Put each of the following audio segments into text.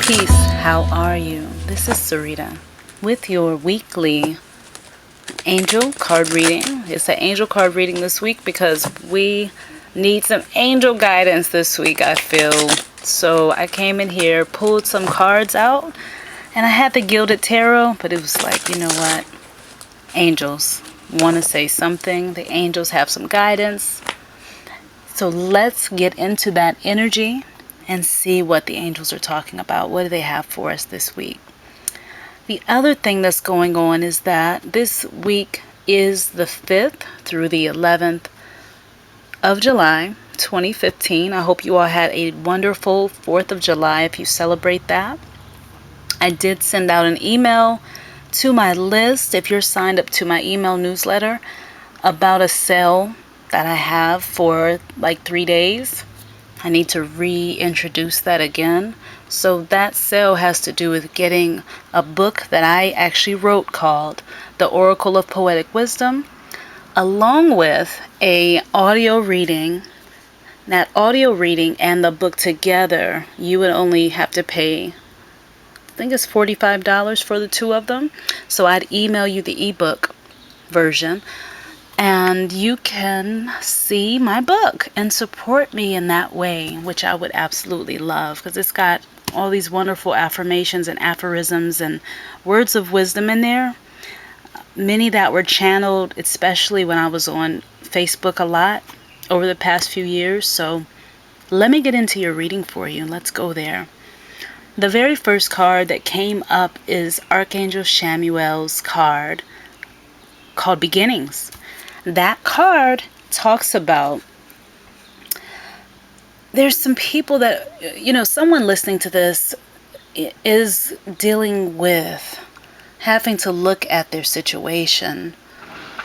Peace, how are you? This is Sarita with your weekly angel card reading. It's an angel card reading this week because we need some angel guidance this week, I feel. So I came in here, pulled some cards out, and I had the Gilded Tarot, but it was like, you know what? Angels want to say something. The angels have some guidance. So let's get into that energy and see what the angels are talking about. What do they have for us this week? The other thing that's going on is that this week is the 5th through the 11th of July, 2015. I hope you all had a wonderful 4th of July if you celebrate that. I did send out an email to my list, if you're signed up to my email newsletter, about a sale that I have for like 3 days. I need to reintroduce that again. So that sale has to do with getting a book that I actually wrote called The Oracle of Poetic Wisdom, along with a audio reading. That audio reading and the book together, you would only have to pay, I think it's $45 for the two of them. So I'd email you the ebook version, and you can see my book and support me in that way, which I would absolutely love, because it's got all these wonderful affirmations and aphorisms and words of wisdom in there. Many that were channeled, especially when I was on Facebook a lot over the past few years. So let me get into your reading for you. Let's go there. The very first card that came up is Archangel Chamuel's card called Beginnings. That card talks about, there's some people that, someone listening to this is dealing with having to look at their situation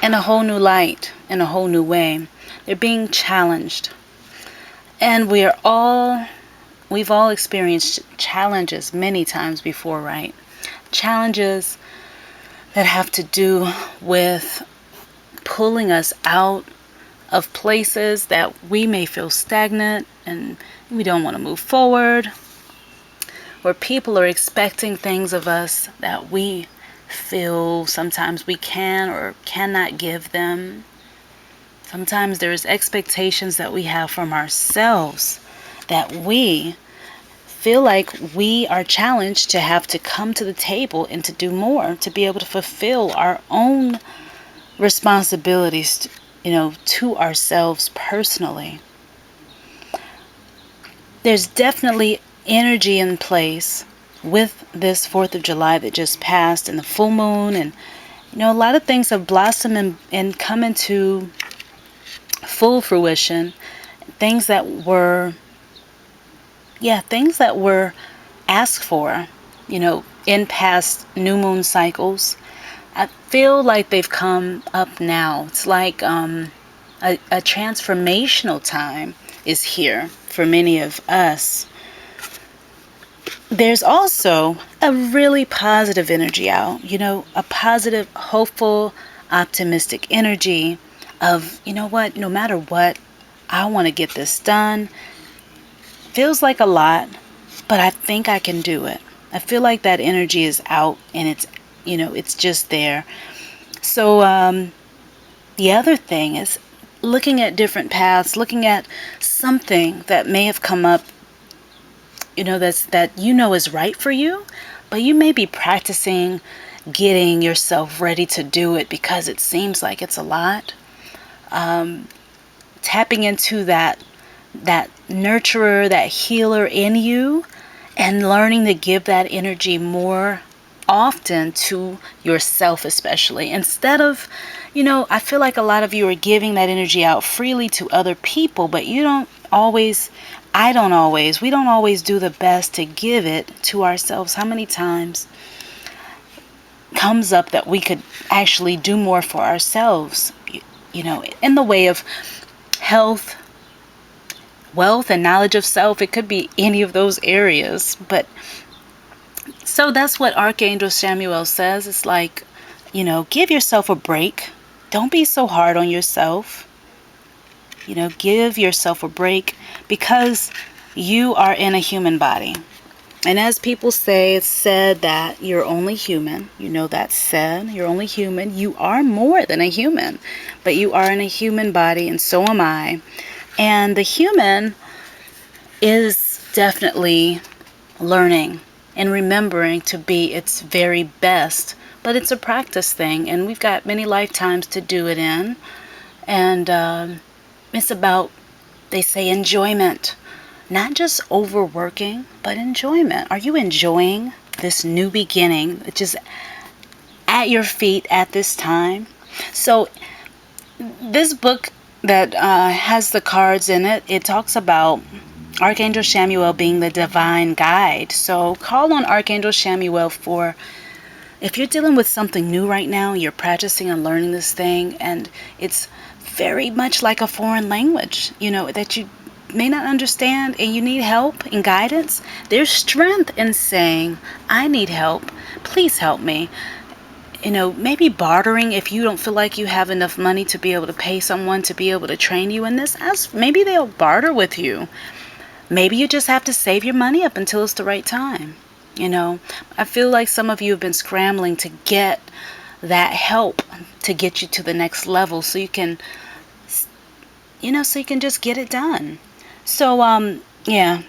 in a whole new light, in a whole new way. They're being challenged. And we've all experienced challenges many times before, right? Challenges that have to do with pulling us out of places that we may feel stagnant and we don't want to move forward, where people are expecting things of us that we feel sometimes we can or cannot give them. Sometimes there's expectations that we have from ourselves that we feel like we are challenged to have to come to the table and to do more, to be able to fulfill our own responsibilities, to ourselves personally. There's definitely energy in place with this 4th of July that just passed and the full moon, and a lot of things have blossomed and come into full fruition. Things that were asked for, in past new moon cycles. I feel like they've come up now. It's like a transformational time is here for many of us. There's also a really positive energy out, a positive, hopeful, optimistic energy of, no matter what, I want to get this done. Feels like a lot, but I think I can do it. I feel like that energy is out and it's just there. So the other thing is looking at different paths, looking at something that may have come up, that is right for you, but you may be practicing getting yourself ready to do it because it seems like it's a lot. Tapping into that nurturer, that healer in you, and learning to give that energy more often to yourself, especially, instead of, I feel like a lot of you are giving that energy out freely to other people, but we don't always do the best to give it to ourselves. How many times comes up that we could actually do more for ourselves, in the way of health, wealth, and knowledge of self? It could be any of those areas. But so that's what Archangel Chamuel says. It's like, give yourself a break. Don't be so hard on yourself. Give yourself a break, because you are in a human body. And as people say, it's said that you're only human. You know that's said. You're only human. You are more than a human, but you are in a human body, and so am I. And the human is definitely learning and remembering to be its very best. But it's a practice thing, and we've got many lifetimes to do it in. And it's about, they say, enjoyment. Not just overworking, but enjoyment. Are you enjoying this new beginning, which is at your feet at this time? So this book that has the cards in it, it talks about Archangel Chamuel being the divine guide. So call on Archangel Chamuel for, if you're dealing with something new right now, you're practicing and learning this thing, and it's very much like a foreign language, that you may not understand and you need help and guidance. There's strength in saying, I need help. Please help me. Maybe bartering if you don't feel like you have enough money to be able to pay someone to be able to train you in this. Maybe they'll barter with you. Maybe you just have to save your money up until it's the right time. I feel like some of you have been scrambling to get that help to get you to the next level so you can just get it done. So, yeah,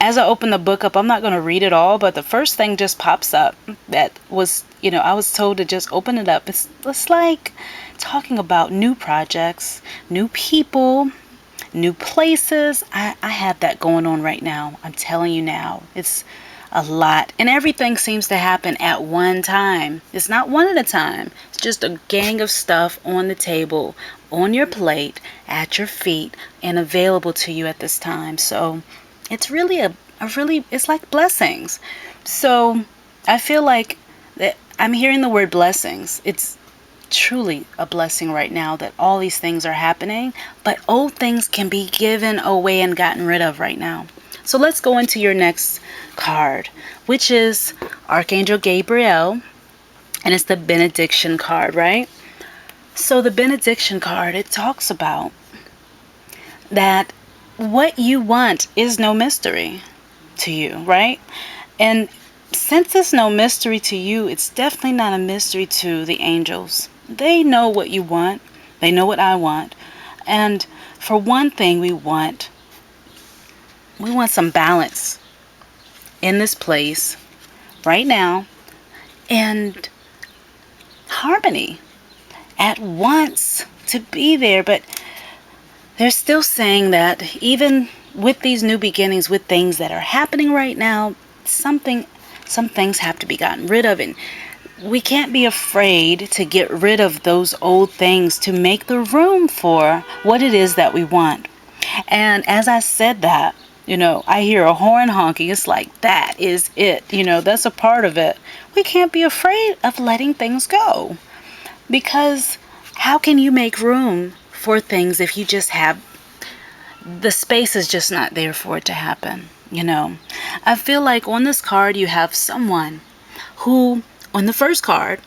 as I open the book up, I'm not going to read it all, but the first thing just pops up that was, I was told to just open it up. It's like talking about new projects, new people, new places. I have that going on right now. I'm telling you now. It's a lot. And everything seems to happen at one time. It's not one at a time. It's just a gang of stuff on the table, on your plate, at your feet, and available to you at this time. So it's really it's like blessings. So I feel like that I'm hearing the word blessings. It's truly a blessing right now that all these things are happening, but old things can be given away and gotten rid of right now. So let's go into your next card, which is Archangel Gabriel, and it's the benediction card, right? So the benediction card, it talks about that what you want is no mystery to you, right? And since it's no mystery to you, it's definitely not a mystery to the angels. They know what you want. They know what I want. And for one thing, we want some balance in this place right now, and harmony at once to be there. But they're still saying that even with these new beginnings, with things that are happening right now, some things have to be gotten rid of, and we can't be afraid to get rid of those old things to make the room for what it is that we want. And as I said that, I hear a horn honking. It's like, that is it. That's a part of it. We can't be afraid of letting things go, because how can you make room for things if you just have the space is just not there for it to happen? I feel like on this card you have someone who, on the first card,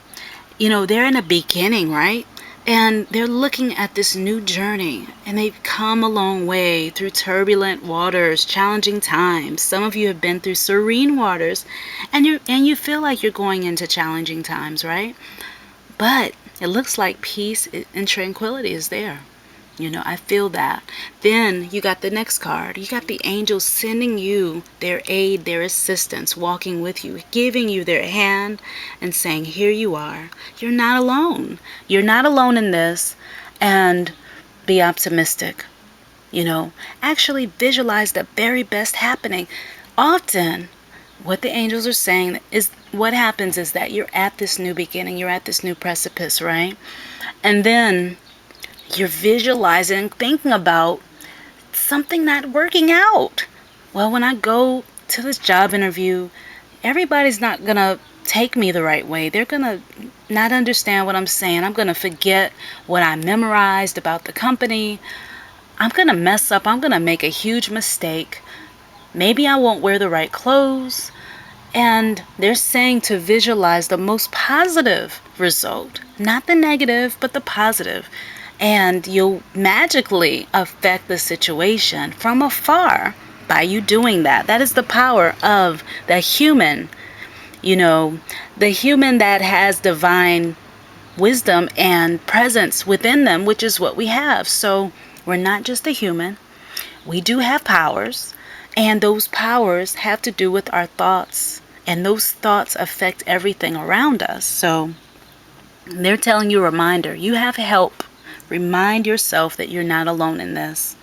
they're in a beginning, right? And they're looking at this new journey, and they've come a long way through turbulent waters, challenging times. Some of you have been through serene waters, and you feel like you're going into challenging times, right? But it looks like peace and tranquility is there. I feel that. Then you got the next card. You got the angels sending you their aid, their assistance, walking with you, giving you their hand and saying, here you are. You're not alone. You're not alone in this. And be optimistic. Actually visualize the very best happening. Often, what the angels are saying is, what happens is that you're at this new beginning. You're at this new precipice, right? And then you're visualizing, thinking about something not working out. Well, when I go to this job interview, everybody's not going to take me the right way. They're going to not understand what I'm saying. I'm going to forget what I memorized about the company. I'm going to mess up. I'm going to make a huge mistake. Maybe I won't wear the right clothes. And they're saying to visualize the most positive result, not the negative, but the positive. And you'll magically affect the situation from afar, by you doing that. That is the power of the human, the human that has divine wisdom and presence within them, which is what we have. So we're not just a human. We do have powers, and those powers have to do with our thoughts, and those thoughts affect everything around us. So they're telling you a reminder. You have help. Remind yourself that you're not alone in this.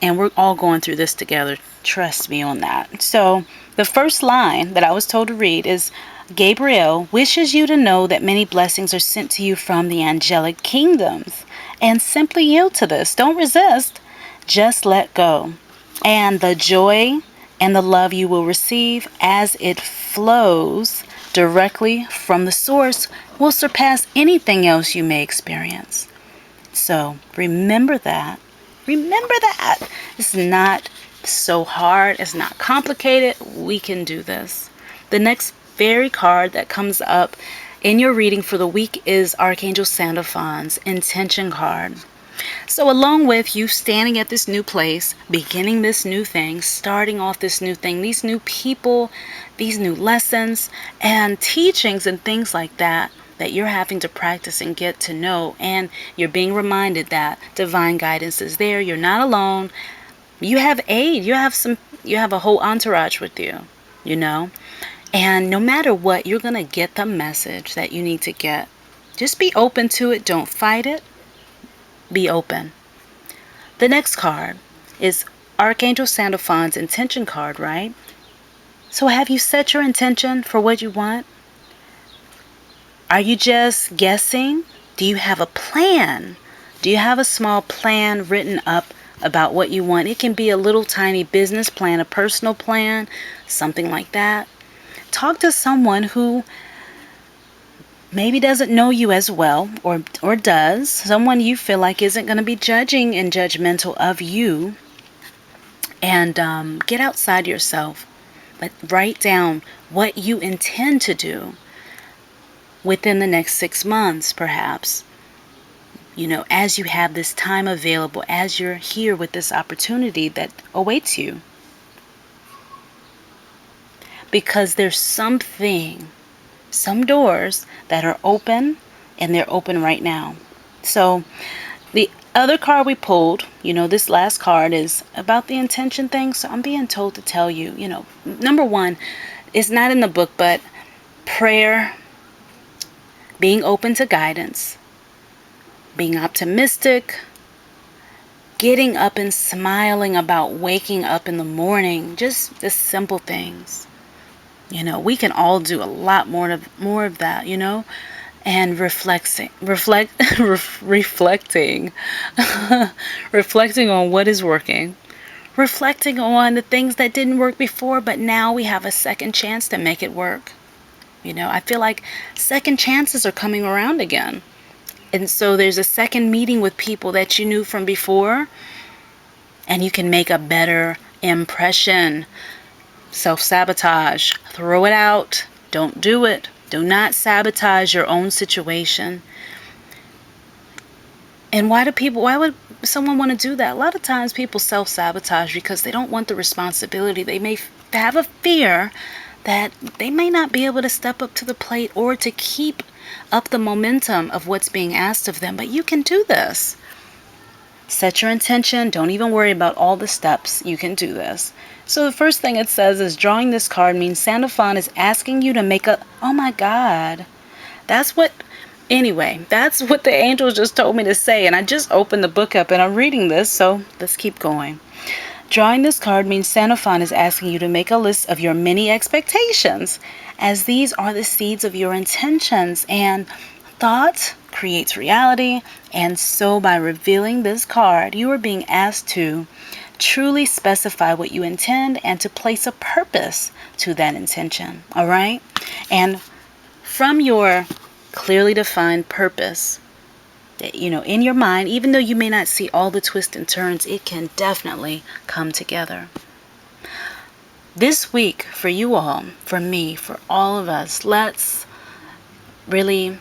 And we're all going through this together. Trust me on that. So the first line that I was told to read is, Gabriel wishes you to know that many blessings are sent to you from the angelic kingdoms. And simply yield to this. Don't resist. Just let go. And the joy and the love you will receive as it flows directly from the source will surpass anything else you may experience. So remember that. Remember that. It's not so hard. It's not complicated. We can do this. The next fairy card that comes up in your reading for the week is Archangel Sandalphon's intention card. So along with you standing at this new place, beginning this new thing, starting off this new thing, these new people, these new lessons and teachings and things like that you're having to practice and get to know, and you're being reminded that divine guidance is there. You're not alone. You have aid. You have a whole entourage with you, And no matter what, you're going to get the message that you need to get. Just be open to it. Don't fight it. Be open. The next card is Archangel Sandalphon's intention card, right? So have you set your intention for what you want? Are you just guessing? Do you have a plan? Do you have a small plan written up about what you want? It can be a little tiny business plan, a personal plan, something like that. Talk to someone who maybe doesn't know you as well, or does. Someone you feel like isn't going to be judging and judgmental of you. And get outside yourself. But write down what you intend to do within the next 6 months, perhaps. As you have this time available, as you're here with this opportunity that awaits you. Because there's some doors that are open, and they're open right now. So the other card we pulled, this last card is about the intention thing. So I'm being told to tell you, number one, it's not in the book, but prayer, being open to guidance, being optimistic, getting up and smiling about waking up in the morning, just the simple things. We can all do a lot more of that, and reflecting, reflecting on what is working, reflecting on the things that didn't work before, but now we have a second chance to make it work. I feel like second chances are coming around again. And so there's a second meeting with people that you knew from before, and you can make a better impression. Self-sabotage. Throw it out. Don't do it. Do not sabotage your own situation. And why would someone want to do that? A lot of times people self-sabotage because they don't want the responsibility. They may have a fear that they may not be able to step up to the plate or to keep up the momentum of what's being asked of them. But you can do this. Set your intention. Don't even worry about all the steps. You can do this. So the first thing it says is, drawing this card means Sandalphon is asking you to make oh my God. That's what the angels just told me to say. And I just opened the book up and I'm reading this. So let's keep going. Drawing this card means Sandalphon is asking you to make a list of your many expectations, as these are the seeds of your intentions, and thought creates reality. And so by revealing this card, you are being asked to truly specify what you intend and to place a purpose to that intention. All right? And from your clearly defined purpose, in your mind, even though you may not see all the twists and turns, it can definitely come together. This week, for you all, for me, for all of us, let's really,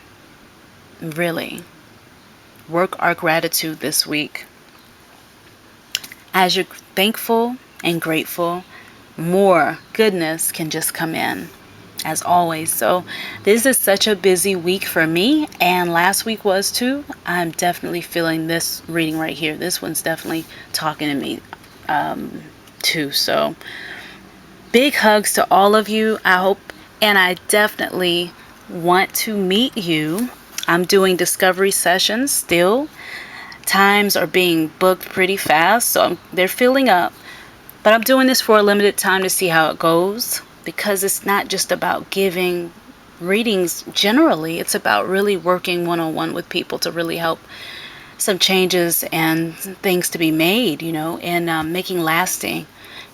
really work our gratitude this week. As you're thankful, and grateful, more goodness can just come in, as always. So this is such a busy week for me, and last week was too. I'm definitely feeling this reading right here. This one's definitely talking to me too. So big hugs to all of you. I hope, and I definitely want to meet you. I'm doing discovery sessions still. Times are being booked pretty fast, so they're filling up. But I'm doing this for a limited time to see how it goes, because it's not just about giving readings generally. It's about really working one-on-one with people to really help some changes and things to be made, and making lasting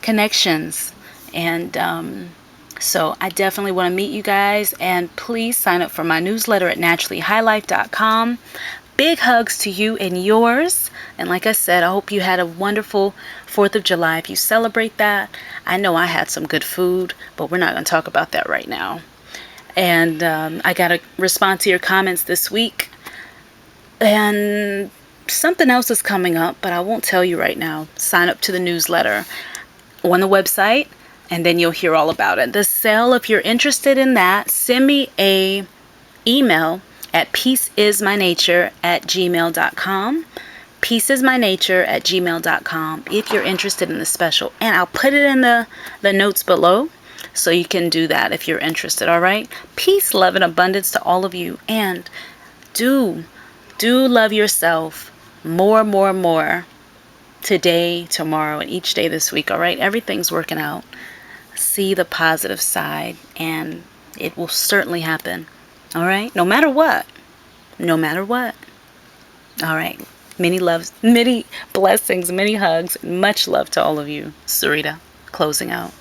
connections. And so I definitely want to meet you guys, and please sign up for my newsletter at naturallyhighlife.com. Big hugs to you and yours. And like I said, I hope you had a wonderful 4th of July if you celebrate that. I know I had some good food, but we're not going to talk about that right now. And I got to respond to your comments this week. And something else is coming up, but I won't tell you right now. Sign up to the newsletter on the website, and then you'll hear all about it. The sale, if you're interested in that, send me a email at peaceismynature@gmail.com. peaceismynature@gmail.com if you're interested in the special. And I'll put it in the notes below, so you can do that if you're interested, all right? Peace, love, and abundance to all of you. And do love yourself more today, tomorrow, and each day this week, all right? Everything's working out. See the positive side, and it will certainly happen. All right? No matter what. No matter what. All right. Many loves, many blessings, many hugs, much love to all of you. Sarita, closing out.